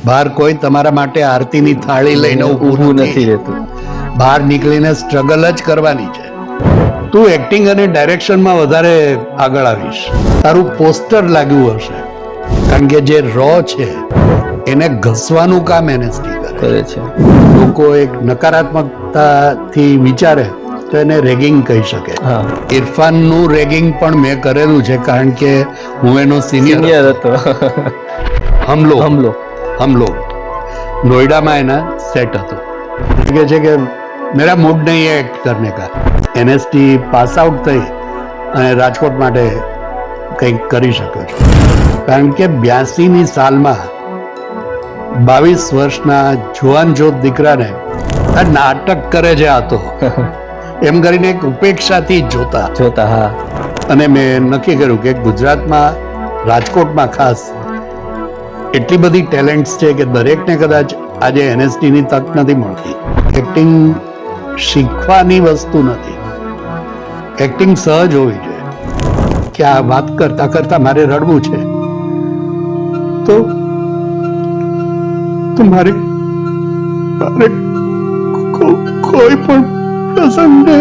બહાર કોઈ તમારા માટે આરતીની થાળી લઈને ઊભું નથી રહેતું. બહાર નીકળીને સ્ટ્રગલ જ કરવાની છે. તું એક્ટિંગ અને ડાયરેક્શનમાં વધારે આગળ આવીશ. તારું પોસ્ટર લાગ્યું હશે, કારણ કે જે રો છે એને ઘસવાનું કામ એનએસટી કરે છે. લોકો એક નકારાત્મકતાથી વિચારે તો એને રેગિંગ કહી શકે. ઇરફાનનું રેગિંગ પણ મેં કરેલું છે, કારણ કે હું એનો સિનિયર હતો. હમલો નોઈડામાં એના સેટ હતો. કે છે કે મેરા મૂડ નહીં है एक्ट करने का. એનએસટી પાસ આઉટ થઈ અને રાજકોટ માટે કંઈક કરી શકો છો, કારણ કે 82ની સાલમાં 22 વર્ષના જુવાન જોત દીકરાને આ નાટક કરે છે આ તો એમ કરીને એક ઉપેક્ષાથી જોતા. અને મેં નક્કી કર્યું કે ગુજરાતમાં રાજકોટમાં ખાસ એટલી બધી ટેલેન્ટ્સ છે કે દરેકને કદાચ આજે એનએસટીની તક નથી મળતી. એક્ટિંગ શીખવાની વસ્તુ નથી, એક્ટિંગ સહજ હોવી જોઈએ. કે આ વાત કરતા કરતા મારે રડવું છે તો મારે કોઈ પણ પ્રસંગને